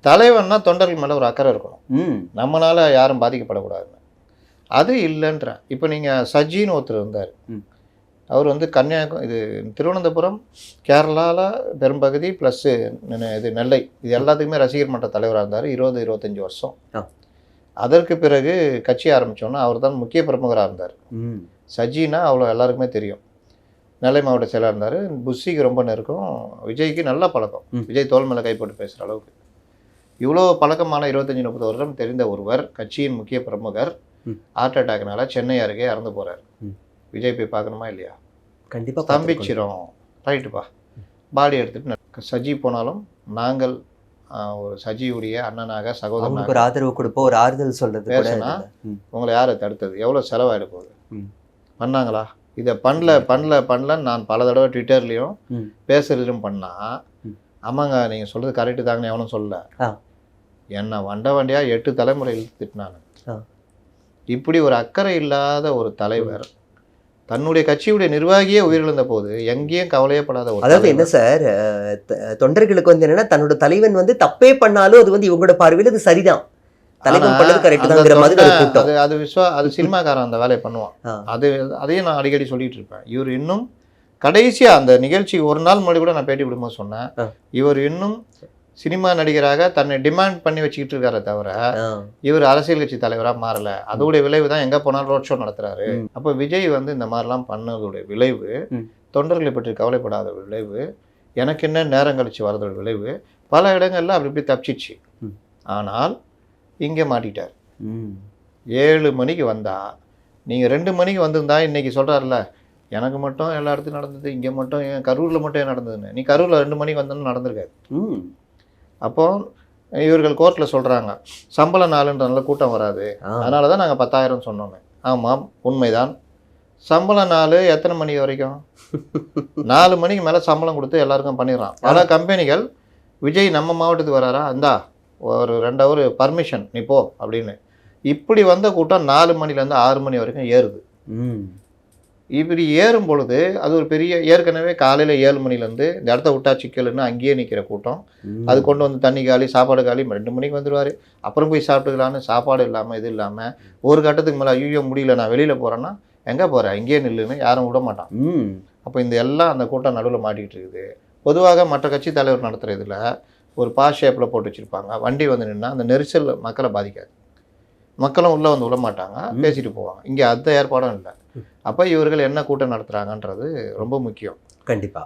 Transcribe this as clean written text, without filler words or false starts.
தலைவன்னா தொண்டர்கள் மேலே ஒரு அக்கறை இருக்கணும். நம்மளால யாரும் பாதிக்கப்படக்கூடாதுன்னு. அது இல்லைன்றேன். இப்போ நீங்கள் சஜின்னு ஒருத்தர் இருந்தார். அவர் வந்து இது திருவனந்தபுரம், கேரளாவில் பெரும்பகுதி ப்ளஸ்ஸு இது நெல்லை, இது எல்லாத்துக்குமே ரசிகர் மன்ற தலைவராக இருந்தார் 20-25 வருஷம். அதற்கு பிறகு கட்சி ஆரம்பித்தோன்னா அவர் தான் முக்கிய பிரமுகராக இருந்தார். சஜினா அவ்வளோ எல்லாருக்குமே தெரியும். நெல்லை மாவட்ட செயலாளர் இருந்தார். புஷிக்கு ரொம்ப நெருக்கம், விஜய்க்கு நல்ல பழக்கம். விஜய் தோள் மேலே கைப்பட்டு பேசுகிற அளவுக்கு இவ்வளோ பழக்கமான 25-30 வருடம் தெரிந்த ஒருவர், கட்சியின் முக்கிய பிரமுகர், ஹார்ட் அட்டாக்னால சென்னை அருகே இறந்து போகிறார். விஜய் போய் பார்க்கணுமா இல்லையா? கண்டிப்பாக ஸ்தம்பிச்சிரும். ரைட்டுப்பா, பாடி எடுத்துகிட்டு சஜி போனாலும் நாங்கள் ஒரு சஜியுடைய அண்ணனாக சகோதரனாக ஒரு ஆதரவு கொடுப்போம், ஒரு ஆறுதல் சொல்கிறது. பேசுனா உங்களை யாரை தடுத்தது? எவ்வளோ செலவாயிட போகுது? பண்ணாங்களா? இதை பண்ணலன்னு நான் பல தடவை ட்விட்டர்லேயும் பேசுறதுலையும் பண்ணால், ஆமாங்க நீங்கள் சொல்கிறது கரெக்டு தாங்கன்னு எவனும் சொல்லலை. என்னை வண்டியாக 8 தலைமுறை இழுத்துட்டினானு. இப்படி ஒரு அக்கறை இல்லாத ஒரு தலைவர் தன்னுடைய கட்சியுடைய நிர்வாகியே உயிரிழந்த போது எங்கேயும் கவலையப்படாத ஒரு, அதாவது என்ன சார், தொண்டர்களுக்கு வந்து என்னன்னா தன்னோட தலைவன் வந்து தப்பே பண்ணாலும் அது வந்து இவங்களோட பார்வையில் அது சரிதான், தலைவன் பண்ணது கரெக்ட் தான்ங்கிற மாதிரி அது சினிமாக்காரன் அந்த வேலையை பண்ணுவான். அதையும் நான் அடிக்கடி சொல்லிட்டு இருப்பேன். இவர் இன்னும் கடைசியா அந்த நிகழ்ச்சி ஒரு நாள் முன்னாடி கூட நான் பேட்டி விடும்போது சொன்னேன், இவர் இன்னும் சினிமா நடிகராக தன்னை டிமாண்ட் பண்ணி வச்சுக்கிட்டு இருக்காரே தவிர இவர் அரசியல் கட்சி தலைவராக மாறல. அதோடைய விளைவு தான் எங்கே போனாலும் ரோட் ஷோ நடத்துறாரு. அப்போ விஜய் வந்து இந்த மாதிரிலாம் பண்ணதோடைய விளைவு, தொண்டர்களை பற்றி கவலைப்படாத விளைவு, எனக்கு என்ன நேரம் கழிச்சு வரதோட விளைவு, பல இடங்கள்ல அப்படி இப்படி தப்பிச்சிச்சு. ஆனால் இங்கே மாட்டிட்டார். 7 மணிக்கு வந்தா, நீங்கள் 2 மணிக்கு வந்திருந்தா இன்னைக்கு சொல்கிறாருல்ல, எனக்கு மட்டும் எல்லா இடத்துலையும் நடந்தது, இங்கே மட்டும் ஏன் கரூரில் மட்டும் ஏன் நடந்ததுன்னு. நீ கரூரில் 2 மணிக்கு வந்தோன்னு நடந்திருக்காது. அப்போ இவர்கள் கோர்ட்டில் சொல்கிறாங்க, சம்பள நாளுன்றதுனால கூட்டம் வராது, அதனால தான் நாங்கள் 10,000 சொன்னோமே. ஆமாம், உண்மைதான். சம்பள நாள் எத்தனை மணி வரைக்கும்? 4 மணிக்கு மேலே சம்பளம் கொடுத்து எல்லாருக்கும் பண்ணிடுறான். பல கம்பெனிகள் விஜய் நம்ம மாவட்டத்துக்கு வராரா, இந்தா ஒரு 2 ஹவர் பர்மிஷன் நீ போ அப்படின்னு. இப்படி வந்த கூட்டம் 4 மணிலேருந்து 6 மணி வரைக்கும் ஏறுது. இப்படி ஏறும் பொழுது அது ஒரு பெரிய, ஏற்கனவே காலையில் 7 மணிலேருந்து இந்த இடத்த விட்டா சிக்கலுன்னு அங்கேயே நிற்கிற கூட்டம். அது கொண்டு வந்து தண்ணி காலி, சாப்பாடு காலி, 2 மணிக்கு வந்துடுவார். அப்புறம் போய் சாப்பிட்டுக்கலான்னு சாப்பாடு இல்லாமல் இது இல்லாமல் ஒரு கட்டத்துக்கு மேலே ஐயோ முடியல நான் வெளியில் போகிறேன்னா, எங்கே போகிறேன் இங்கேயே நில்லுன்னு யாரும் விட மாட்டான். அப்போ இந்த எல்லாம் அந்த கூட்டம் நடுவில் மாட்டிக்கிட்டு இருக்குது. பொதுவாக மற்ற கட்சி தலைவர் நடத்துகிற இதில் ஒரு பாஸ் ஷேப்பில் போட்டு வச்சுருப்பாங்க. வண்டி வந்து நின்னா அந்த நெரிசல் மக்களை பாதிக்காது, மக்களும் உள்ளே வந்து விட மாட்டாங்க, பேசிட்டு போவாங்க. இங்கே அந்த ஏற்பாடும் இல்லை. அப்போ இவர்கள் என்ன கூட்டம் நடத்துகிறாங்கன்றது ரொம்ப முக்கியம். கண்டிப்பாக.